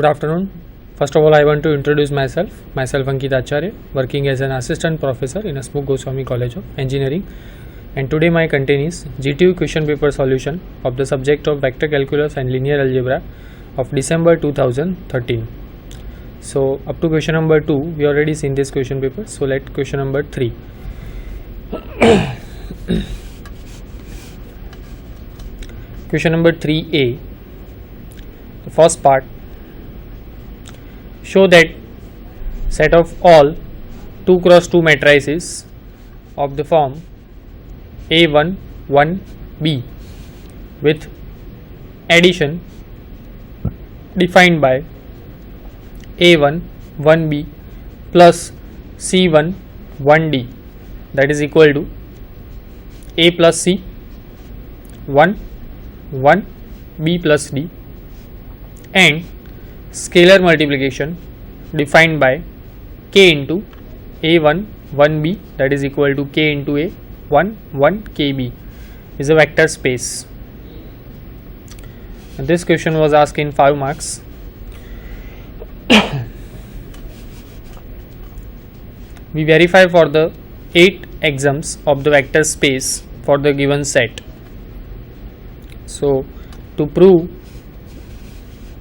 Good afternoon. First of all, I want to introduce myself Ankit Acharya, working as an assistant professor in Hasmukh Goswami College of Engineering, and today my content is GTU question paper solution of the subject of vector calculus and linear algebra of December 2013. So up to question number 2 we already seen this question paper, so let question number 3. Question number 3a, the first part. Show that set of all 2 cross 2 matrices of the form A1 1 B with addition defined by A1 1 B plus C1 1 D, that is equal to A plus C 1 1 B plus D, and scalar multiplication defined by K into A1 1 B, that is equal to K into A 1 1 KB, is a vector space. And this question was asked in 5 marks. We verify for the 8 axioms of the vector space for the given set. So to prove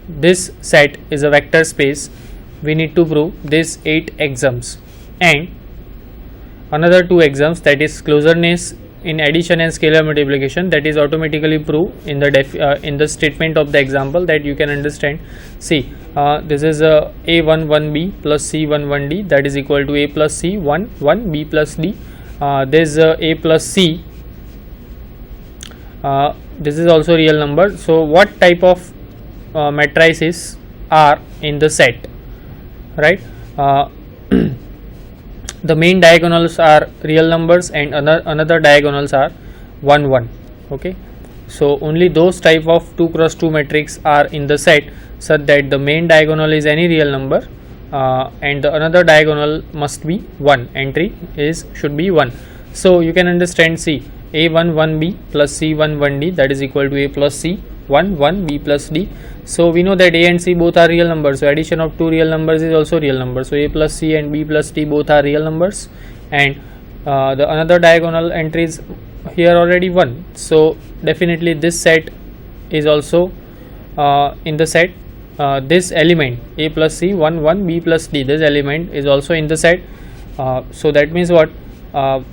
this set is a vector space, we need to prove these 8 axioms and another 2 axioms, that is closeness in addition and scalar multiplication, that is automatically proved in the statement of the example, that you can understand. See, this is A1 1B plus C1 1D, that is equal to A plus C 1 1 B plus D. This A plus C, this is also real number. So what type of matrices are in the set, right? The main diagonals are real numbers and another diagonals are 1 1. Okay, so only those type of 2 cross 2 matrix are in the set such that the main diagonal is any real number and the another diagonal must be 1, entry should be 1. So you can understand, see, A1 1B plus C1 1D, that is equal to A plus C 1 1 B plus D. So we know that A and C both are real numbers, so addition of 2 real numbers is also real number. So A plus C and B plus D both are real numbers, and the another diagonal entries here already 1. So definitely this set is also in the set. This element A plus C 1 1 B plus D, this element is also in the set. So that means what?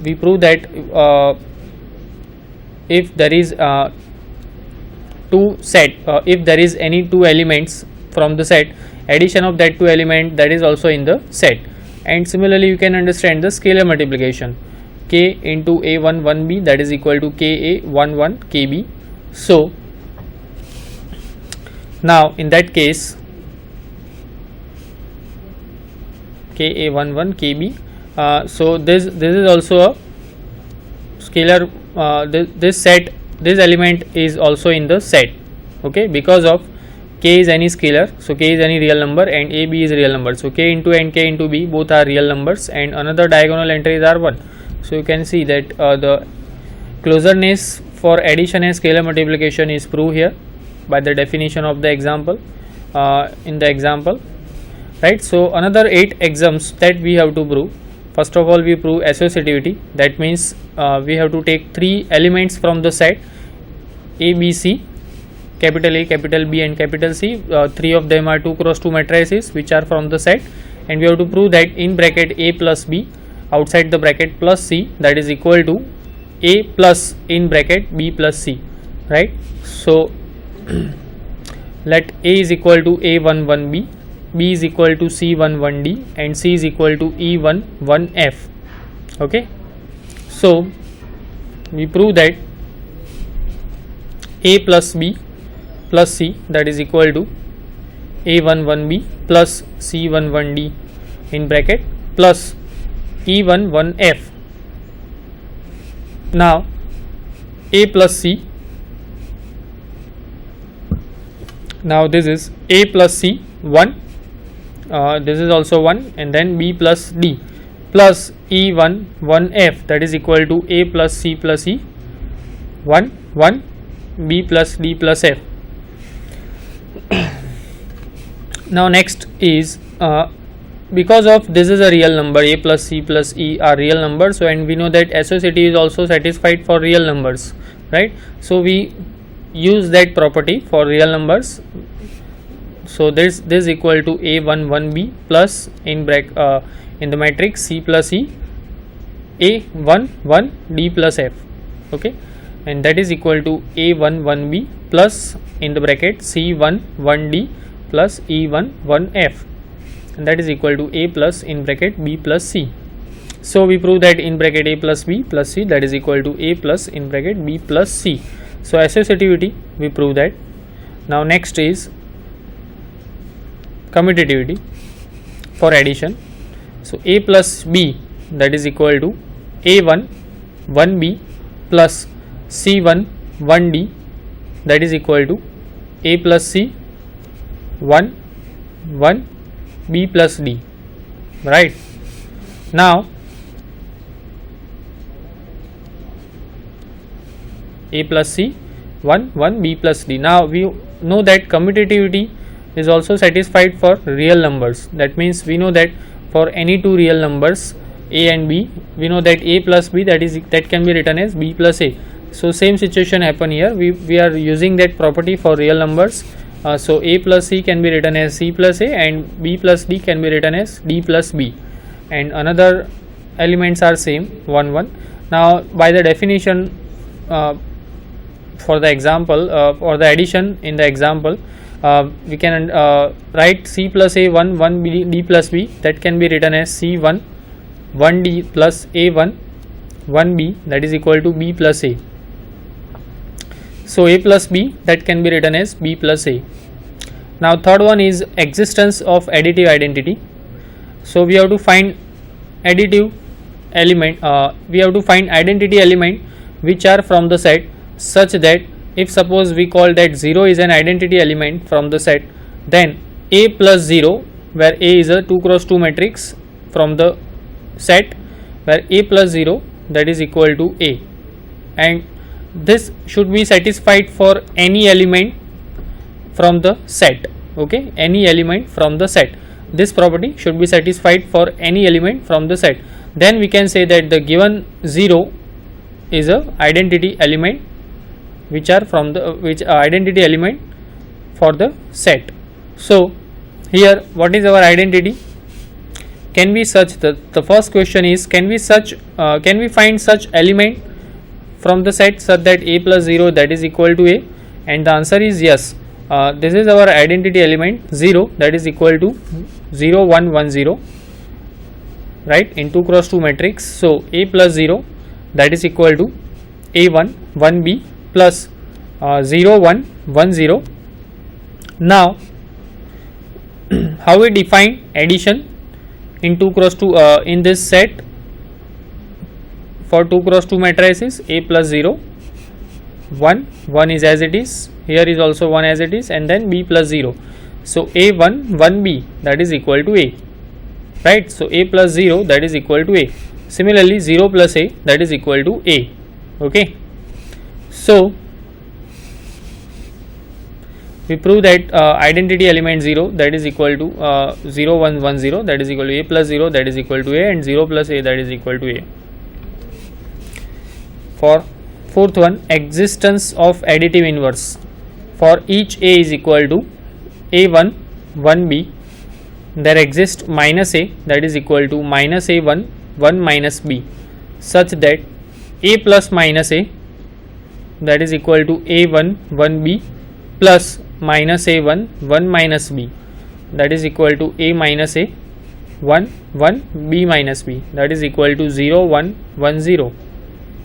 We prove that if there is if there is any 2 elements from the set, addition of that 2 element, that is also in the set. And similarly you can understand the scalar multiplication, K into A1 1B, that is equal to KA 1 1 KB. So now in that case KA 1 1 KB, so this is also a scalar, this element is also in the set, okay, because of K is any scalar, so K is any real number and A B is real number, so K into A and K into B both are real numbers and another diagonal entries are 1. So you can see that the closeness for addition and scalar multiplication is proved here by the definition of the example, in the example, right? So another 8 axioms that we have to prove. First of all, we prove associativity, that means we have to take 3 elements from the set A, B, C, capital A, capital B and capital C. 3 of them are 2 cross 2 matrices which are from the set, and we have to prove that in bracket A plus B, outside the bracket plus C, that is equal to A plus in bracket B plus C, right? So let A is equal to A1 1B, B is equal to C1 1D and C is equal to E1 1F. Okay, so we prove that A plus B plus C, that is equal to A1 1B plus C1 1D in bracket plus E1 1F. Now A plus C, now this is A plus C 1, this is also 1, and then B plus D plus E1 1F, that is equal to A plus C plus E 1 1 B plus D plus F. Now next is because of this is a real number, a plus c plus e are real numbers, so and we know that associative is also satisfied for real numbers, right? So we use that property for real numbers. So this equal to a1 1b plus in the matrix c plus e a1 1 d plus f, okay, and that is equal to a1 1b plus in the bracket c1 1 d plus e1 1 f, and that is equal to a plus in bracket b plus c. So we prove that in bracket a plus b plus c, that is equal to a plus in bracket b plus c. So associativity we prove that. Now next is commutativity for addition. So a plus b, that is equal to a1 1b plus c1 1d, that is equal to a plus c 1 1 b plus d, right? Now a plus c 1 1 b plus d. Now we know that commutativity is also satisfied for real numbers. That means we know that for any two real numbers a and b, we know that a plus b, that can be written as b plus a. So same situation happen here. We are using that property for real numbers. So a plus c can be written as c plus a, and b plus d can be written as d plus b, and another elements are same 1 1. Now by the definition for the example or the addition in the example, we can write c plus a 1 1 b d plus b, that can be written as c 1 1 d plus a 1 1 b, that is equal to b plus a. So a plus b, that can be written as b plus a. Now third one is existence of additive identity. So we have to find additive element, we have to find identity element which are from the set, such that if suppose we call that 0 is an identity element from the set, then a plus 0, where a is a 2 cross 2 matrix from the set, where a plus 0, that is equal to a, and this should be satisfied for any element from the set, okay, any element from the set. This property should be satisfied for any element from the set. Then we can say that the given 0 is a identity element which are from the identity element for the set. So here what is our identity? Can we search the first question is, can we find such element from the set such that a plus 0, that is equal to a? And the answer is yes. This is our identity element 0, that is equal to 0 1 1 0, right, in 2 cross 2 matrix. So a plus 0, that is equal to a1 1b plus 0 1 1 0. Now how we define addition in 2 cross 2 in this set? For 2 cross 2 matrices, a plus 0 1 1 is as it is, here is also 1 as it is, and then b plus 0. So a1 1b, that is equal to a, right? So a plus 0, that is equal to a. Similarly 0 plus a, that is equal to a, okay. So we prove that identity element 0, that is equal to 0 1 1 0, that is equal to a plus 0, that is equal to a, and 0 plus a, that is equal to a. For fourth one, existence of additive inverse. For each a is equal to a1 1b, there exists minus a, that is equal to minus a1 1 minus b, such that a plus minus a, that is equal to a1 1b plus minus a1 1 minus b, that is equal to a minus a 1 1 b minus b, that is equal to 0 1 1 0,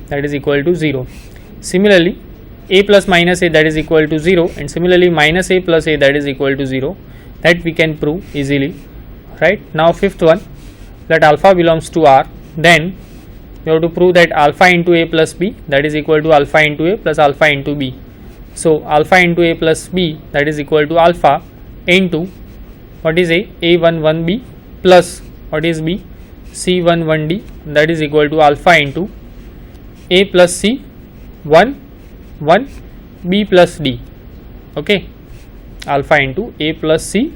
that is equal to 0. Similarly a plus minus a, that is equal to 0, and similarly minus a plus a, that is equal to 0, that we can prove easily, right? Now fifth one, that alpha belongs to R, then you have to prove that alpha into a plus b, that is equal to alpha into a plus alpha into b. So alpha into a plus b, that is equal to alpha into what is a1 1b plus what is b, c1 1d, that is equal to alpha into a plus c 1 1 b plus d, okay, alpha into a plus c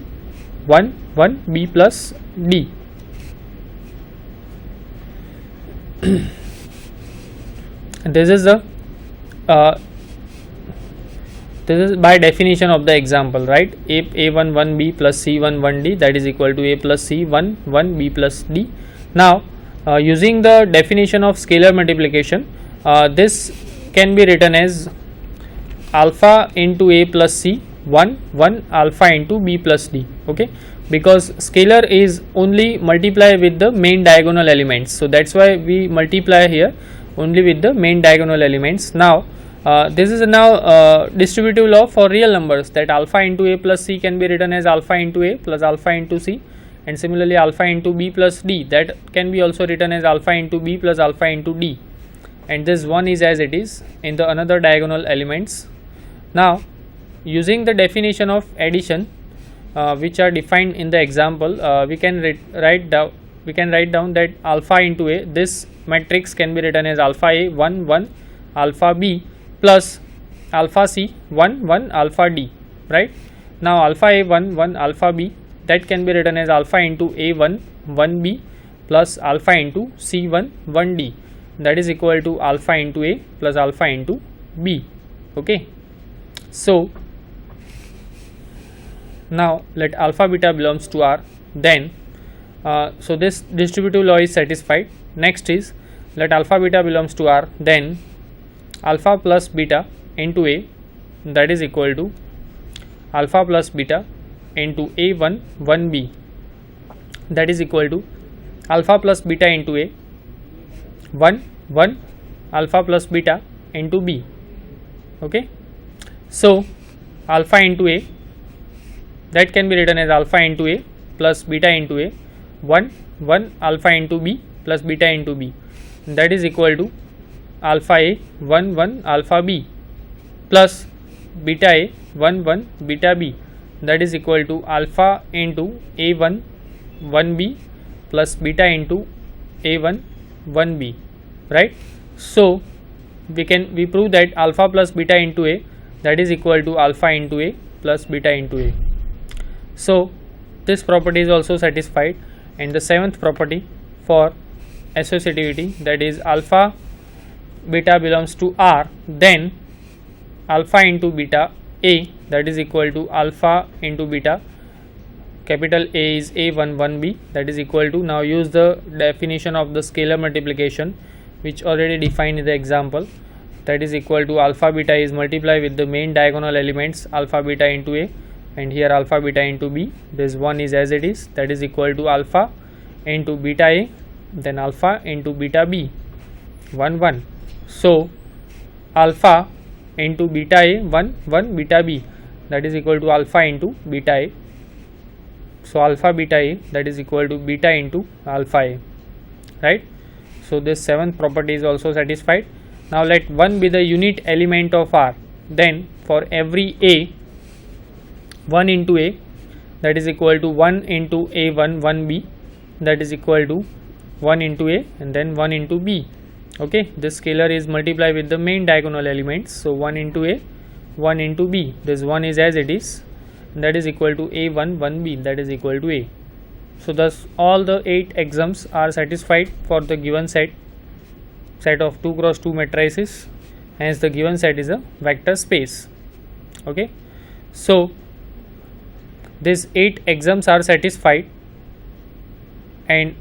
1 1 b plus d. This is the this is by definition of the example, right? A1 1b plus C1 1d, that is equal to A plus C1 1b plus d. Now using the definition of scalar multiplication, this can be written as alpha into A plus C 1 1 alpha into b plus d. Okay, because scalar is only multiply with the main diagonal elements, so that's why we multiply here only with the main diagonal elements. Now this is now distributive law for real numbers, that alpha into A plus C can be written as alpha into A plus alpha into C, and similarly alpha into b plus d, that can be also written as alpha into b plus alpha into d, and this one is as it is in the another diagonal elements. Now using the definition of addition which are defined in the example, we can write down that alpha into A, this matrix can be written as alpha A 1 1 alpha b plus alpha C 1 1 alpha d, right? Now alpha A 1 1 alpha b, that can be written as alpha into A1 1b plus alpha into C1 1d, that is equal to alpha into A plus alpha into b. Okay, so now let alpha beta belongs to R, then so this distributive law is satisfied. Next is let alpha beta belongs to R, then alpha plus beta into A, that is equal to alpha plus beta into A1 1b, that is equal to alpha plus beta into A 1 1 alpha plus beta into b. Okay, so alpha into A, that can be written as alpha into A plus beta into A 1 1 alpha into b plus beta into b, that is equal to alpha A 1 1 alpha b plus beta A 1 1 beta b, that is equal to alpha into A1 1b plus beta into A1 1b, right? So we prove that alpha plus beta into A, that is equal to alpha into A plus beta into A. So this property is also satisfied. And the seventh property for associativity, that is alpha beta belongs to R, then alpha into beta A, that is equal to alpha into beta, capital A is A1 1b, that is equal to, now use the definition of the scalar multiplication which already defined in the example, that is equal to alpha beta is multiply with the main diagonal elements alpha beta into A, and here alpha beta into b, this one is as it is, that is equal to alpha into beta A, then alpha into beta b 1 1. So alpha into beta A 1 1 beta b, that is equal to alpha into beta A. So alpha beta A, that is equal to beta into alpha A, right? So this seventh property is also satisfied. Now let 1 be the unit element of R, then for every A 1 into A, that is equal to 1 into A1 1b, that is equal to 1 into A and then 1 into b. Okay, this scalar is multiplied with the main diagonal elements, so 1 into A 1 into b, this one is as it is, and that is equal to A1 1b, that is equal to A. So thus all the 8 exams are satisfied for the given set of 2 cross 2 matrices, hence the given set is a vector space. Okay, so these 8 exams are satisfied, and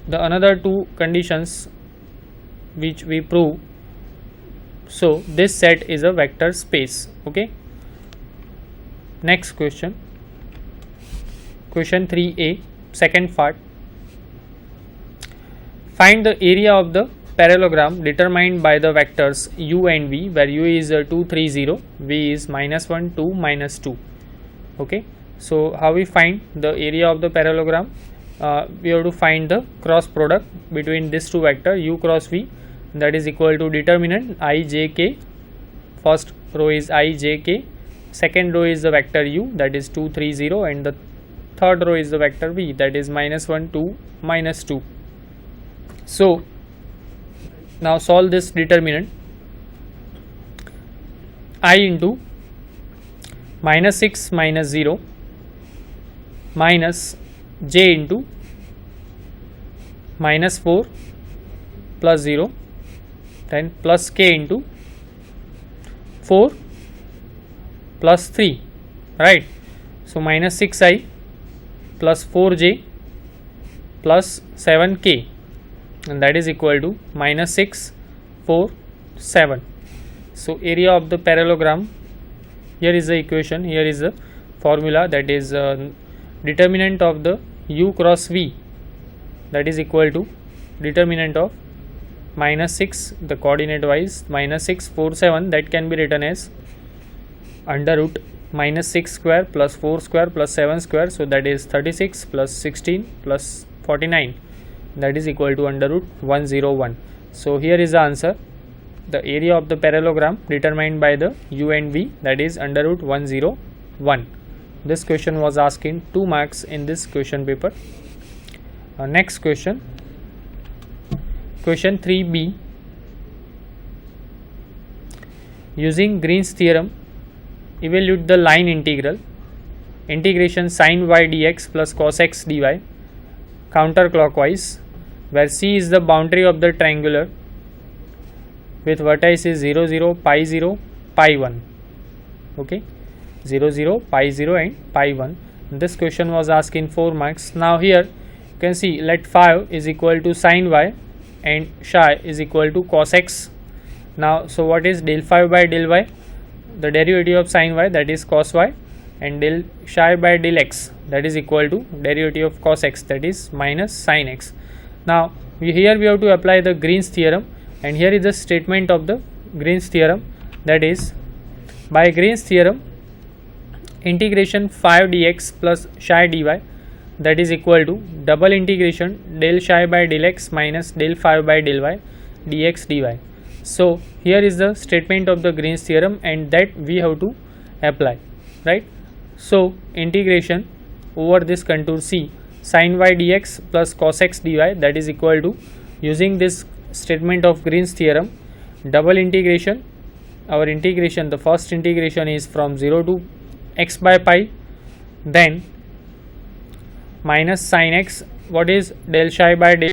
the another 2 conditions which we prove, so this set is a vector space. Okay, next question, question 3a, second part. Find the area of the parallelogram determined by the vectors u and v, where u is 2 3 0, v is -1 2 -2. Okay, so how we find the area of the parallelogram? We have to find the cross product between these two vector u cross v, that is equal to determinant I j k, first row is I j k, second row is the vector u, that is 2 3 0, and the third row is the vector v, that is -1 2 -2. So now solve this determinant. I into -6 -0 minus j into minus 4 plus 0, then plus k into 4 plus 3, right. So minus 6i plus 4j plus 7k, and that is equal to minus 6, 4, 7. So area of the parallelogram, here is the equation, here is the formula, that is determinant of the u cross v, that is equal to determinant of minus 6, the coordinate wise minus 6, 4, 7, that can be written as under root minus 6 square plus 4 square plus 7 square, so that is 36 plus 16 plus 49, that is equal to under root 101. So here is the answer, the area of the parallelogram determined by the u and v, that is under root 101. This question was asked in 2 marks in this question paper. Next question, question 3b. Using Green's theorem, evaluate the line integral integration sin y dx plus cos x dy counterclockwise, where c is the boundary of the triangular with vertices 0, 0, pi 0, pi 1. Okay, 0, 0, pi 0 and pi 1. This question was asked in 4 marks. Now here you can see, let phi is equal to sin y and psi is equal to cos x. Now, so what is del phi by del y? The derivative of sin y, that is cos y, and del psi by del x, that is equal to derivative of cos x, that is minus sin x. Now here we have to apply the Green's theorem, and here is the statement of the Green's theorem, that is, by Green's theorem integration phi dx plus psi dy, that is equal to double integration del psi by del x minus del phi by del y dx dy. So here is the statement of the Green's theorem, and that we have to apply, right. So integration over this contour C, sin y dx plus cos x dy, that is equal to, using this statement of Green's theorem, double integration, our integration, the first integration is from 0 to x by pi, then minus sin x, what is del psi by del